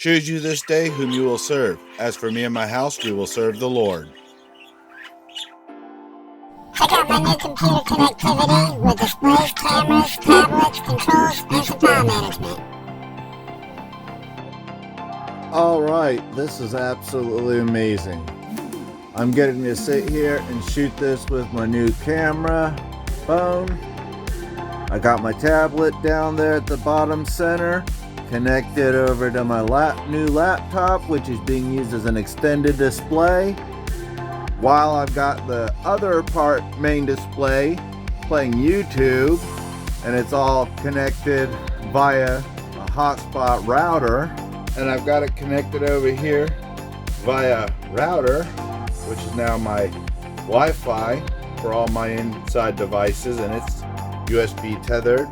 Choose you this day whom you will serve. As for me and my house, we will serve the Lord. Check out my new computer connectivity with displays, cameras, tablets, controls, and some file management. Alright, this is absolutely amazing. I'm getting to sit here and shoot this with my new camera, phone. I got my tablet down there at the bottom center, connected over to my new laptop, which is being used as an extended display, while I've got the other main display playing YouTube, and it's all connected via a hotspot router, and I've got it connected over here via router, which is now my Wi-Fi for all my inside devices, and it's USB tethered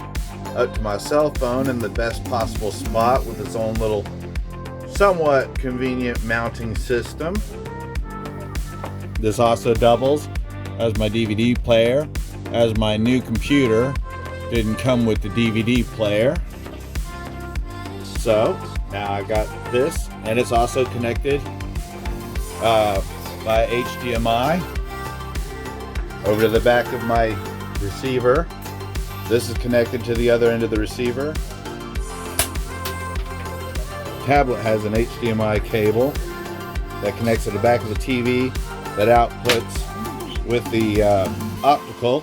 up to my cell phone in the best possible spot with its own little somewhat convenient mounting system. This also doubles as my DVD player, as my new computer didn't come with the DVD player. So now I got this, and it's also connected by HDMI over to the back of my receiver. This is connected to the other end of the receiver. Tablet has an HDMI cable that connects to the back of the TV that outputs with the optical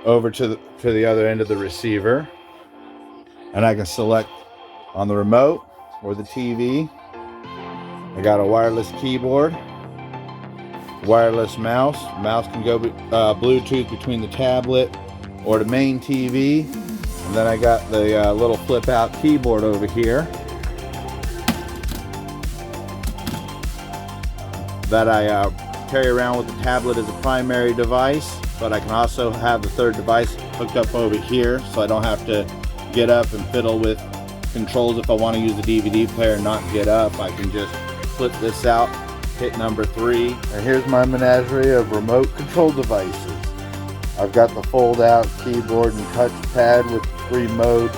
over to the other end of the receiver, and I can select on the remote or the TV. I got a wireless keyboard, wireless mouse. Mouse can go Bluetooth between the tablet or the main TV, and then I got the little flip out keyboard over here that I carry around with the tablet as a primary device, but I can also have the third device hooked up over here, so I don't have to get up and fiddle with controls. If I want to use the DVD player and not get up, I can just flip this out, hit number 3, and here's my menagerie of remote control devices. I've got the fold out keyboard and touchpad with 3-mode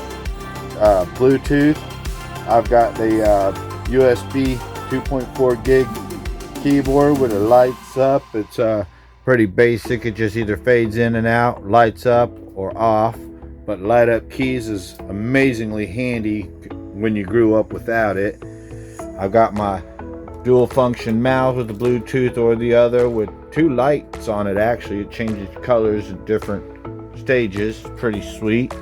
Bluetooth. I've got the USB 2.4 gig keyboard with it lights up. It's pretty basic. It just either fades in and out, lights up or off, but light up keys is amazingly handy when you grew up without it. I've got my dual function mouse with the Bluetooth or the other with 2 lights on it. Actually, it changes colors at different stages. Pretty sweet.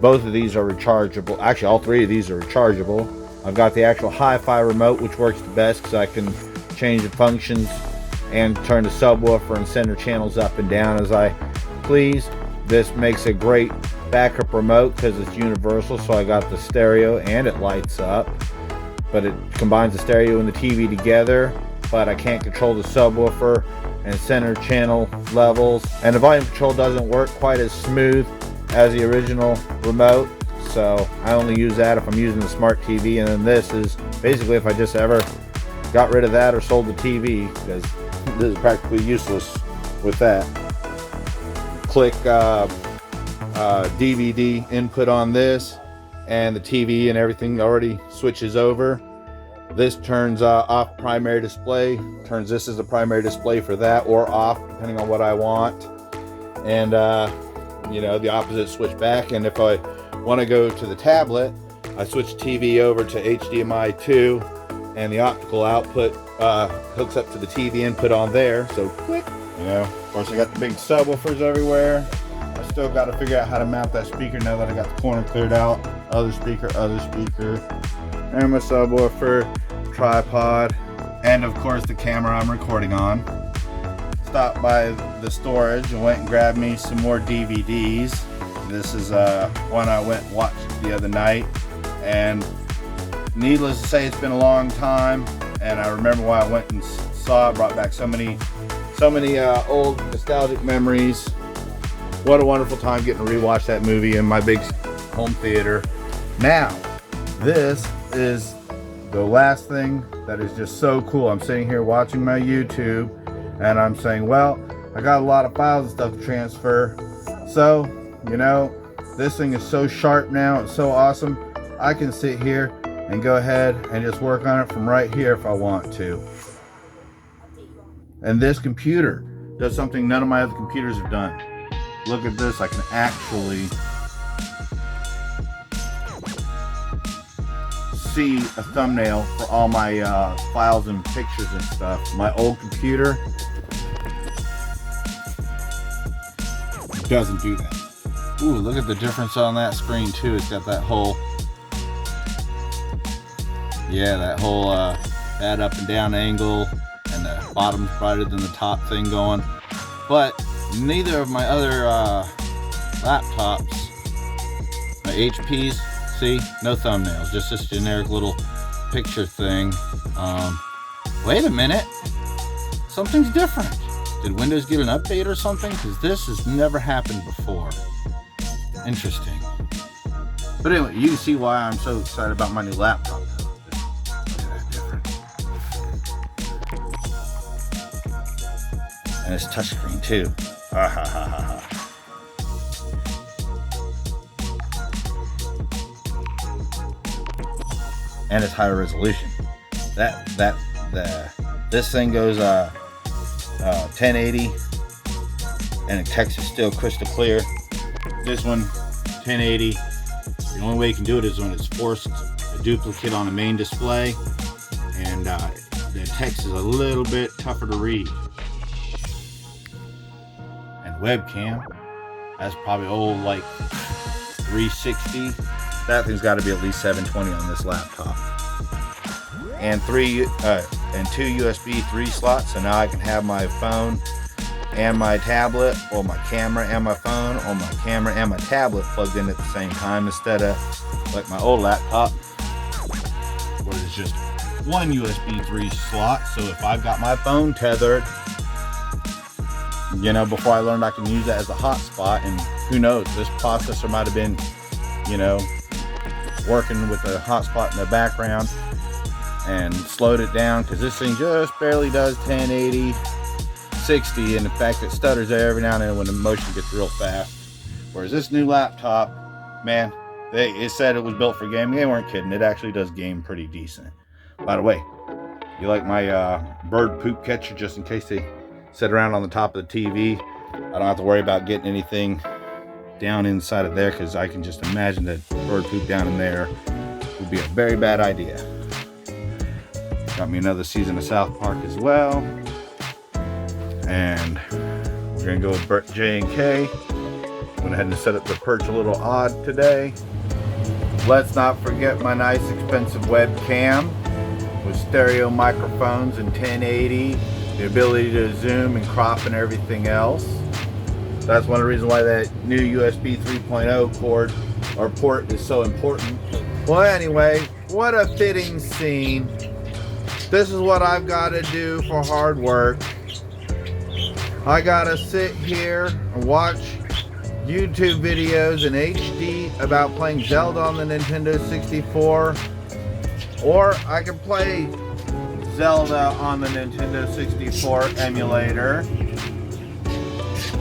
Both of these are rechargeable. Actually, all 3 of these are rechargeable. I've got the actual hi-fi remote, which works the best because I can change the functions and turn the subwoofer and center channels up and down as I please. This makes a great backup remote because it's universal, so I got the stereo and it lights up, but it combines the stereo and the TV together, but I can't control the subwoofer and center channel levels, and the volume control doesn't work quite as smooth as the original remote, so I only use that if I'm using the smart TV. And then this is basically if I just ever got rid of that or sold the TV, because this is practically useless with that. Click DVD input on this, and the TV and everything already switches over. This turns off primary display, turns this as a primary display for that, or off depending on what I want. And you know, the opposite switch back. And if I want to go to the tablet, I switch TV over to HDMI 2, and the optical output hooks up to the TV input on there. So click. You know, of course I got the big subwoofers everywhere. I still got to figure out how to mount that speaker now that I got the corner cleared out. Other speaker, and my subwoofer, tripod, and of course the camera I'm recording on. Stopped by the storage and went and grabbed me some more DVDs. This is one I went and watched the other night, and needless to say, it's been a long time, and I remember why I went and saw it. Brought back so many old nostalgic memories. What a wonderful time getting to rewatch that movie in my big home theater. Now, this is the last thing that is just so cool. I'm sitting here watching my YouTube, and I'm saying, well, I got a lot of files and stuff to transfer. So, you know, this thing is so sharp now. It's so awesome. I can sit here and go ahead and just work on it from right here if I want to. And this computer does something none of my other computers have done. Look at this, I can actually see a thumbnail for all my files and pictures and stuff. My old computer doesn't do that. Ooh, look at the difference on that screen too. It's got that whole, yeah, that whole that up and down angle, and the bottom's brighter than the top thing going. But neither of my other laptops, my HPs, see, no thumbnails, just this generic little picture thing. Wait a minute, something's different. Did Windows get an update or something? Because this has never happened before. Interesting. But anyway, you can see why I'm so excited about my new laptop. And it's touchscreen too. Ha ha ha ha ha. And it's higher resolution. This thing goes 1080, and the text is still crystal clear. This one, 1080. The only way you can do it is when it's forced a duplicate on the main display, and the text is a little bit tougher to read. And webcam, that's probably old, like 360. That thing's got to be at least 720 on this laptop. And two USB 3 slots, so now I can have my phone and my tablet, or my camera and my phone, or my camera and my tablet plugged in at the same time, instead of like my old laptop where there's just one USB 3 slot. So if I've got my phone tethered, you know, before I learned I can use that as a hotspot, and who knows, this processor might have been, you know, working with a hotspot in the background and slowed it down, because this thing just barely does 1080 60, and in fact it stutters there every now and then when the motion gets real fast. Whereas this new laptop, man, it said it was built for gaming. They weren't kidding. It actually does game pretty decent. By the way, you like my bird poop catcher, just in case they sit around on the top of the TV, I don't have to worry about getting anything down inside of there, because I can just imagine that bird poop down in there would be a very bad idea. Got me another season of South Park as well. And we're gonna go with Bert J and K. Went ahead and set up the perch a little odd today. Let's not forget my nice expensive webcam with stereo microphones and 1080, the ability to zoom and crop and everything else. That's one of the reasons why that new USB 3.0 cord or port is so important. Well, anyway, what a fitting scene. This is what I've got to do for hard work. I gotta sit here and watch YouTube videos in HD about playing Zelda on the Nintendo 64, or I can play Zelda on the Nintendo 64 emulator,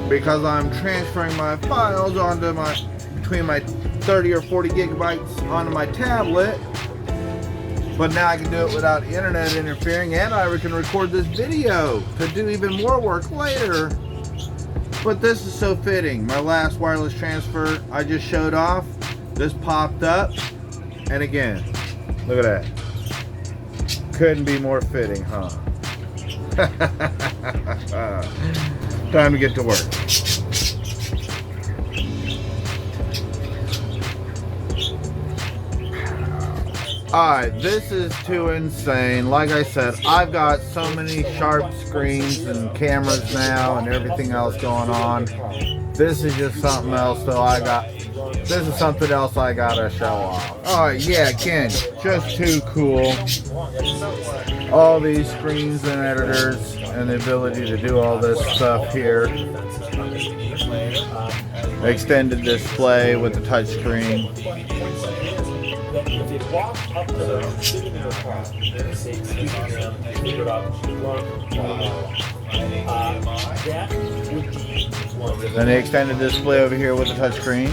because I'm transferring my files onto between my 30 or 40 gigabytes onto my tablet. But now I can do it without internet interfering, and I can record this video to do even more work later. But this is so fitting. My last wireless transfer I just showed off, this popped up, and again, look at that. Couldn't be more fitting, huh? Time to get to work. Alright, this is too insane. Like I said, I've got so many sharp screens and cameras now and everything else going on. This is just something else, so this is something else I gotta show off. Alright, yeah, again, just too cool. All these screens and editors and the ability to do all this stuff here. Extended display with the touchscreen. Then the extended display over here with the touchscreen.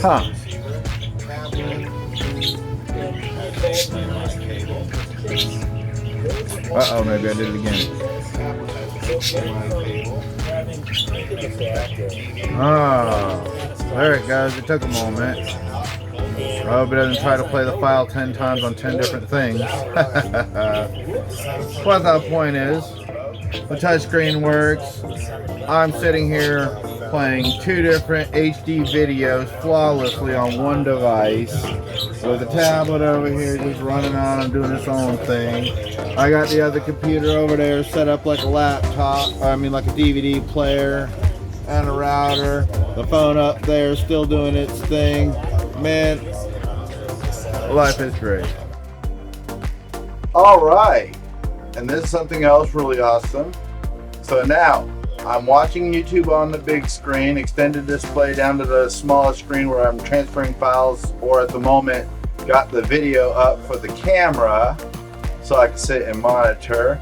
Huh. Uh-oh, maybe I did it again. Oh, there it goes. It took a moment. I hope it doesn't try to play the file 10 times on 10 different things. What the point is, the touchscreen works. I'm sitting here playing 2 different HD videos flawlessly on one device, with the tablet over here just running on and doing its own thing. I got the other computer over there set up like a laptop, like a DVD player and a router. The phone up there still doing its thing. Man, life is great. All right, and this is something else really awesome. So now I'm watching YouTube on the big screen, extended display down to the smallest screen where I'm transferring files, or at the moment got the video up for the camera so I can sit and monitor.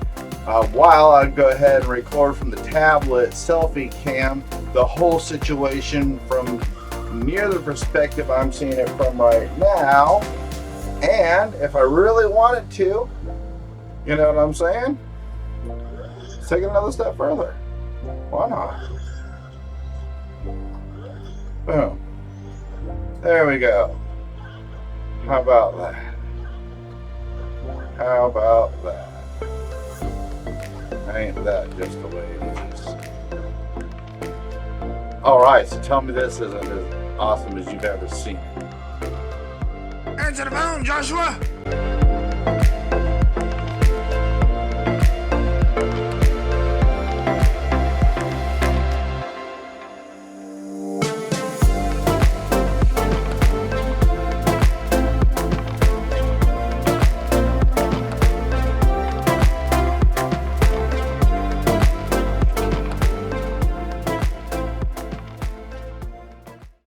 While I'd go ahead and record from the tablet selfie cam the whole situation from near the perspective I'm seeing it from right now. And if I really wanted to, you know what I'm saying? Let's take it another step further. Why not? Boom. There we go. How about that? How about that? Ain't that just the way it is? Alright, so tell me this isn't as awesome as you've ever seen it. Answer the phone, Joshua!